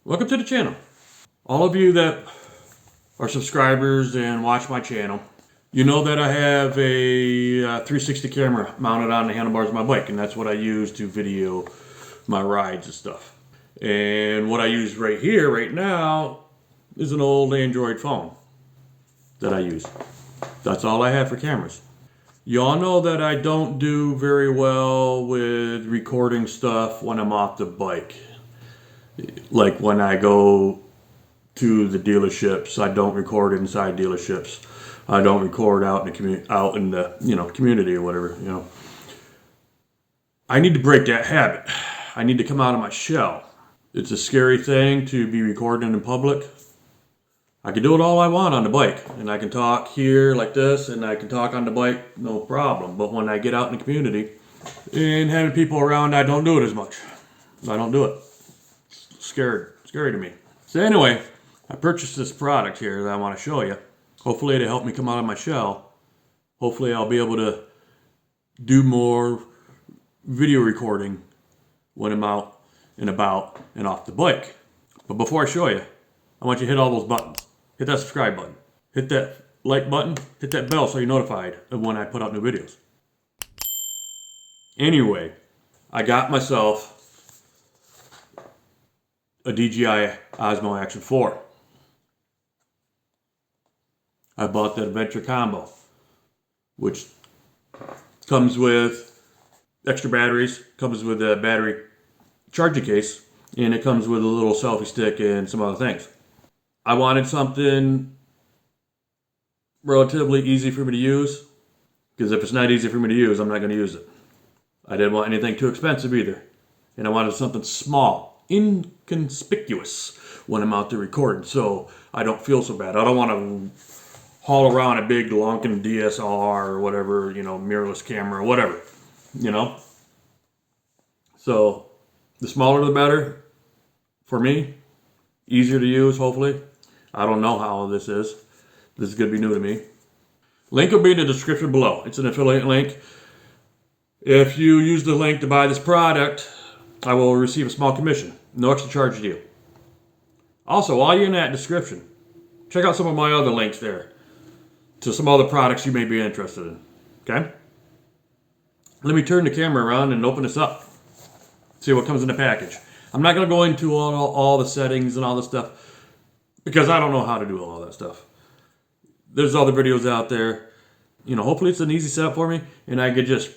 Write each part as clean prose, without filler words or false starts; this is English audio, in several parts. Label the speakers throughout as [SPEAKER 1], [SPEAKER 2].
[SPEAKER 1] Welcome to the channel. All of you that are subscribers and watch my channel, you know that I have a 360 camera mounted on the handlebars of my bike, and that's what I use to video my rides and stuff. And what I use right here, right now, is an old Android phone that I use. That's all I have for cameras. Y'all know that I don't do very well with recording stuff when I'm off the bike. Like when I go to the dealerships, I don't record inside dealerships. I don't record out in the community or whatever. I need to break that habit. I need to come out of my shell. It's a scary thing to be recording in public. I can do it all I want on the bike, and I can talk here like this, and I can talk on the bike, no problem. But when I get out in the community and having people around, I don't do it as much. I don't do it. Scary to me. So anyway, I purchased this product here that I want to show you. Hopefully it'll help me come out of my shell. Hopefully I'll be able to do more video recording when I'm out and about and off the bike. But before I show you, I want you to hit all those buttons. Hit that subscribe button. Hit that like button. Hit that bell so you're notified of when I put out new videos. Anyway, I got myself a Dji Osmo Action 4. I bought that Adventure Combo, which comes with extra batteries, comes with a battery charging case, and it comes with a little selfie stick and some other things. I wanted something relatively easy for me to use, because if it's not easy for me to use, I'm not going to use it. I didn't want anything too expensive either, and I wanted something small, inconspicuous when I'm out there recording, so I don't feel so bad. I don't want to haul around a big lonkin' DSLR or whatever, mirrorless camera or whatever, So the smaller the better for me. Easier to use, hopefully. I don't know how this is. This is going to be new to me. Link will be in the description below. It's an affiliate link. If you use the link to buy this product, I will receive a small commission. No extra charge to you. Also, while you're in that description, check out some of my other links there to some other products you may be interested in. Okay? Let me turn the camera around and open this up. See what comes in the package. I'm not going to go into all the settings and all this stuff because I don't know how to do all that stuff. There's other videos out there. Hopefully it's an easy setup for me and I could just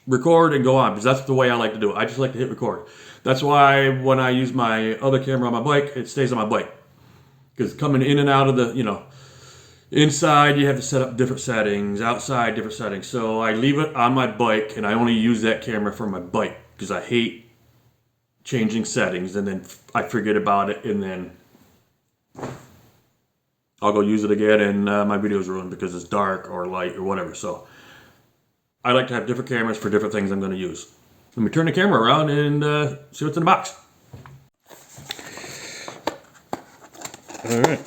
[SPEAKER 1] record and go on, because that's the way I like to do it. I just like to hit record. That's why when I use my other camera on my bike, it stays on my bike. Because coming in and out of the, inside you have to set up different settings, outside different settings. So I leave it on my bike and I only use that camera for my bike because I hate changing settings and then I forget about it and then I'll go use it again and my video's ruined because it's dark or light or whatever. So I like to have different cameras for different things I'm going to use. Let me turn the camera around and see what's in the box. All right.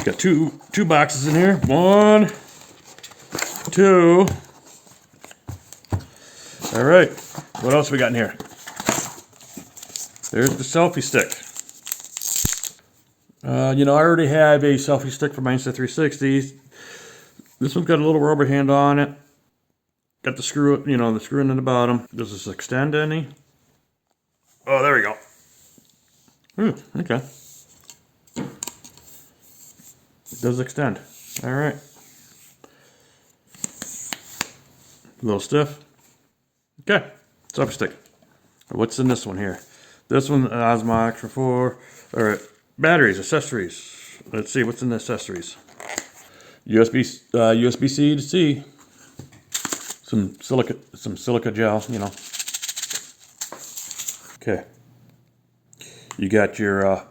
[SPEAKER 1] Got two boxes in here. 1, 2. All right. What else we got in here? There's the selfie stick. I already have a selfie stick for my Insta360. This one's got a little rubber hand on it. Got the screw, the screw in the bottom. Does this extend any? Oh, there we go. Okay. It does extend. All right. A little stiff. Okay. Selfie stick. What's in this one here? This one, Osmo Action 4. All right. Batteries, accessories. Let's see what's in the accessories. USB-C to C. Some silica gel, Okay. You got your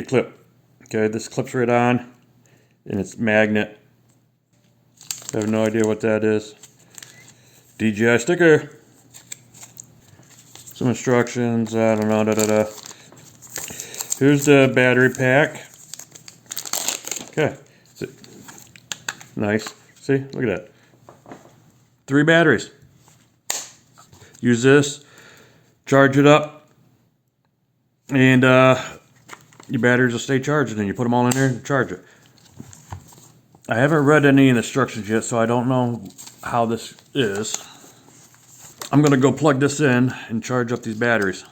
[SPEAKER 1] clip. Okay, this clips right on, and it's magnet. I have no idea what that is. DJI sticker. Some instructions. I don't know. Here's the battery pack. Okay. Nice. See? Look at that. 3 batteries. Use this, charge it up, And your batteries will stay charged, and then you put them all in there and charge it. I haven't read any instructions yet, so I don't know how this is. I'm gonna go plug this in and charge up these batteries.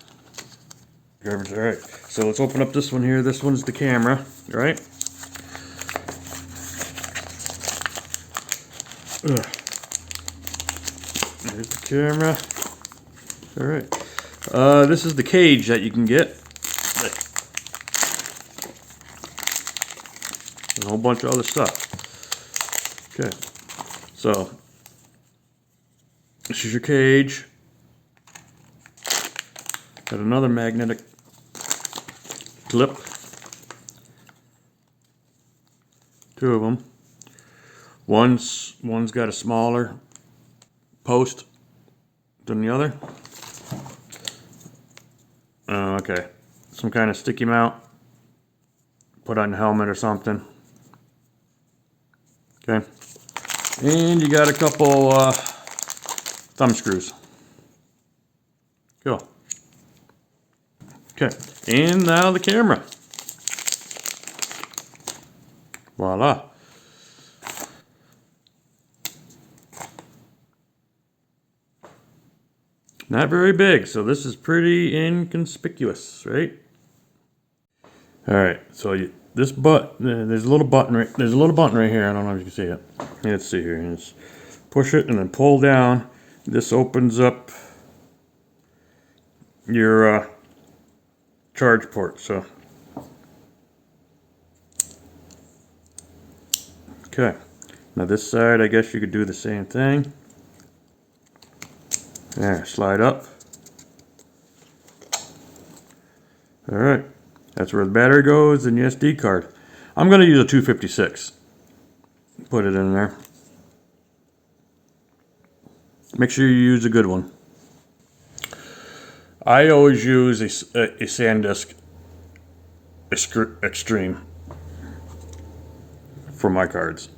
[SPEAKER 1] All right, so let's open up this one here. This one's the camera, right? There's the camera. All right. This is the cage that you can get. And a whole bunch of other stuff. Okay, so this is your cage. Got another magnetic clip. Two of them. One's got a smaller post than the other. Okay, some kind of sticky mount. Put on the helmet or something. Okay, and you got a couple thumb screws. Cool. Okay, and now the camera. Voila. Not very big, so this is pretty inconspicuous, right? All right, so this there's a little button right. There's a little button right here. I don't know if you can see it. Let's see here. Just push it and then pull down. This opens up your charge port. So, okay. Now this side, I guess you could do the same thing. There, slide up. All right. That's where the battery goes and the SD card. I'm going to use a 256. Put it in there. Make sure you use a good one. I always use a sandisk extreme for my cards.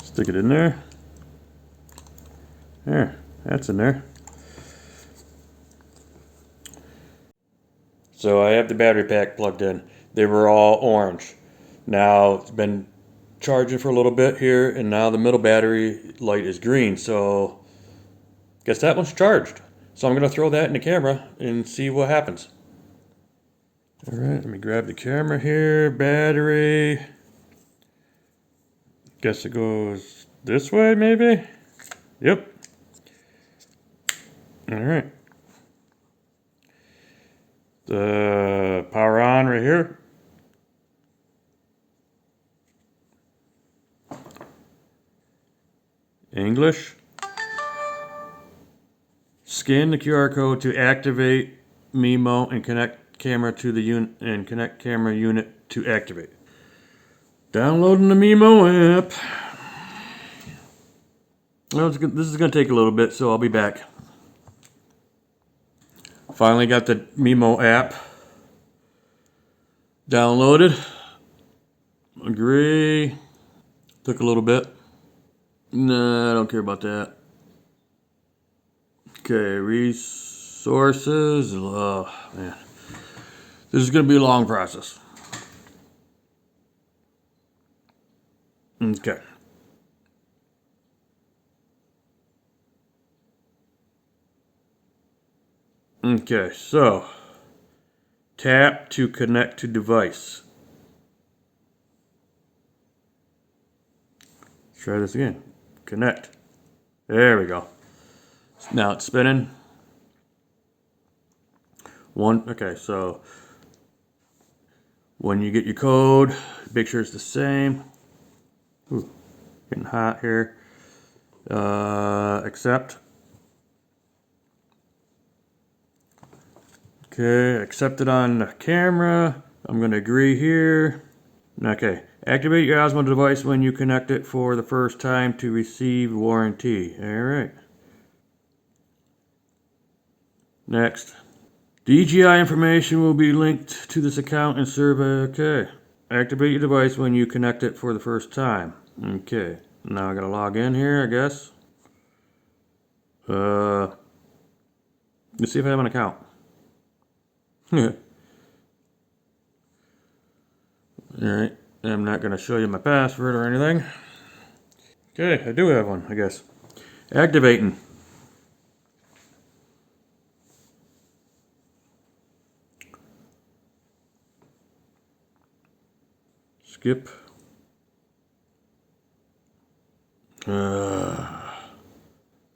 [SPEAKER 1] Stick it in there. There, that's in there. So I have the battery pack plugged in. They were all orange. Now it's been charging for a little bit here, and now the middle battery light is green. So guess that one's charged. So I'm gonna throw that in the camera and see what happens. All right, let me grab the camera here. Battery. Guess it goes this way, maybe? Yep. All right. The power on right here. English. Scan the QR code to activate MIMO and connect camera to the unit and connect camera unit to activate. Downloading the MIMO app. Well, this is going to take a little bit, so I'll be back. Finally got the MIMO app downloaded. Agree. Took a little bit. Nah, I don't care about that. Okay, resources. Oh, man. This is going to be a long process. Okay. Okay, so tap to connect to device. Let's try this again. Connect. There we go. Now it's spinning. Okay, so when you get your code, make sure it's the same. Ooh, getting hot here. Accept. Okay, accept it on the camera. I'm going to agree here. Okay, activate your Osmo device when you connect it for the first time to receive warranty. All right. Next. DJI information will be linked to this account and serve. Okay. Activate your device when you connect it for the first time. Okay. Now I gotta log in here, I guess. Let's see if I have an account. Alright, I'm not going to show you my password or anything. Okay, I do have one, I guess. Activating. Skip.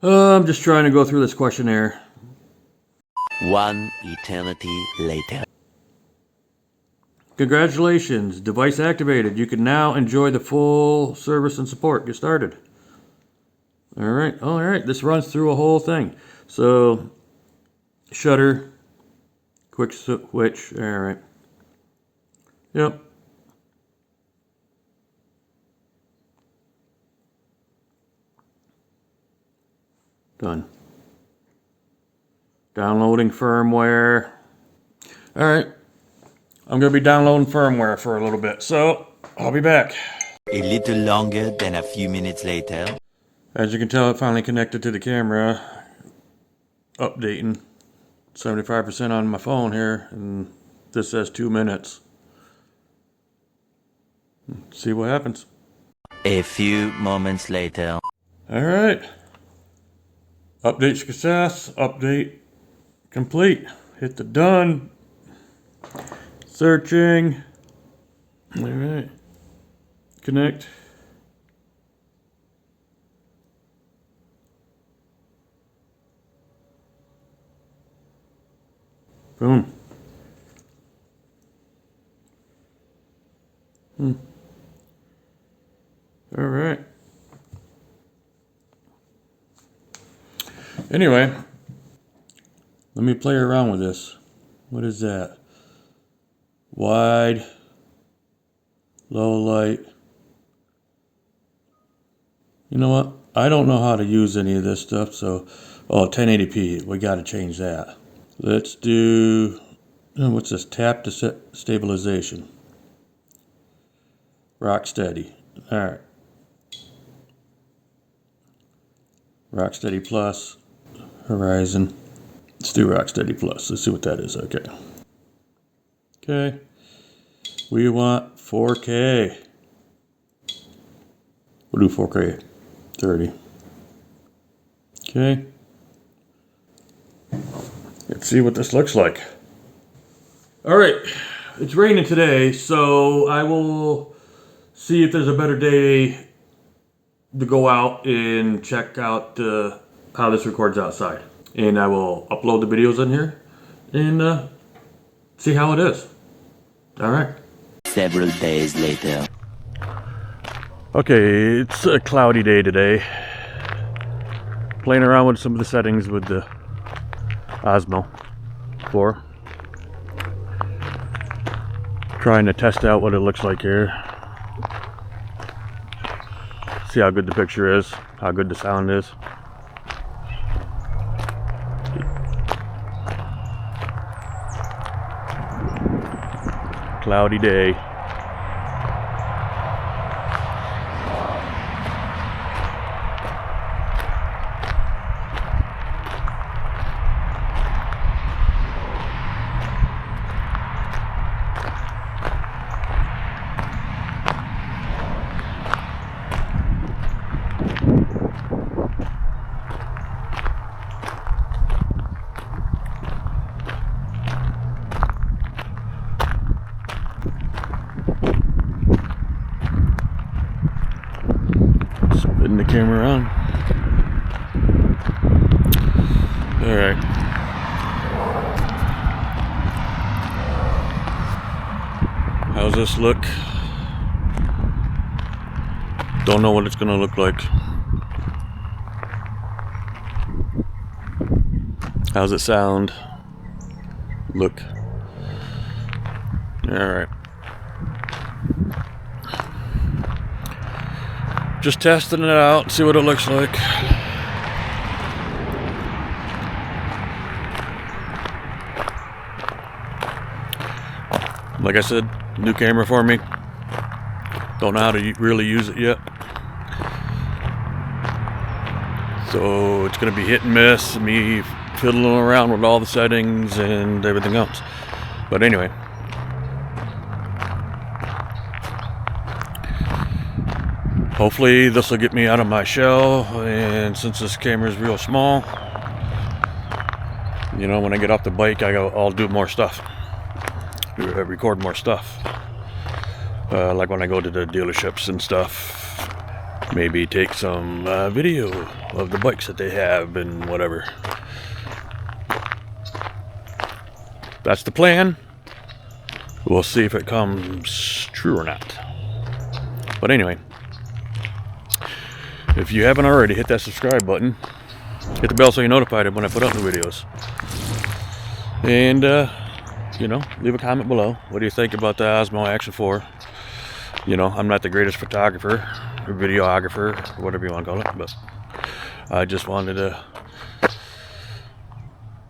[SPEAKER 1] I'm just trying to go through this questionnaire.
[SPEAKER 2] One eternity later.
[SPEAKER 1] Congratulations, device activated. You can now enjoy the full service and support. Get started. Alright, this runs through a whole thing. So, shutter, quick switch, alright. Yep. Done. Downloading firmware. Alright. I'm going to be downloading firmware for a little bit, so I'll be back.
[SPEAKER 2] A little longer than a few minutes later.
[SPEAKER 1] As you can tell, it finally connected to the camera. Updating. 75% on my phone here, and this says 2 minutes. See what happens.
[SPEAKER 2] A few moments later.
[SPEAKER 1] Alright. Update success. Update complete. Hit the done. Searching. Alright. Connect. Boom. Alright. Anyway, let me play around with this. What is that? Wide, low light. You know what? I don't know how to use any of this stuff, so... Oh, 1080p. We got to change that. Let's do... What's this? Tap to stabilization. Rock steady. Alright. Rock steady plus. Horizon. Let's do rock steady plus. Let's see what that is. Okay. Okay. We want 4K. We'll do 4K 30. Okay. Let's see what this looks like. Alright. It's raining today, so I will see if there's a better day to go out and check out how this records outside. And I will upload the videos in here and see how it is. Alright.
[SPEAKER 2] Several days later.
[SPEAKER 1] Okay, it's a cloudy day today. Playing around with some of the settings with the Osmo 4. Trying to test out what it looks like here. See how good the picture is, how good the sound is. Cloudy day. Spin the camera on. Alright. How's this look? Don't know what it's gonna look like. How's it sound? Look. Alright. Just testing it out, see what it looks like. Like I said, new camera for me. Don't know how to really use it yet. So it's gonna be hit and miss, me fiddling around with all the settings and everything else. But anyway, hopefully this will get me out of my shell, and since this camera is real small, you know, when I get off the bike, I'll do more stuff, record more stuff, like when I go to the dealerships and stuff. Maybe take some video of the bikes that they have and whatever. That's the plan. We'll see if it comes true or not. But anyway, if you haven't already, hit that subscribe button. Hit the bell so you're notified when I put out new videos. And, you know, leave a comment below. What do you think about the Osmo Action 4? You know, I'm not the greatest photographer or videographer, or whatever you want to call it, but I just wanted to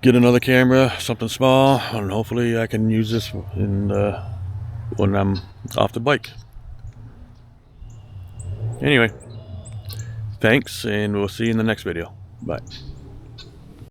[SPEAKER 1] get another camera, something small, and hopefully I can use this when I'm off the bike. Anyway, thanks, and we'll see you in the next video. Bye.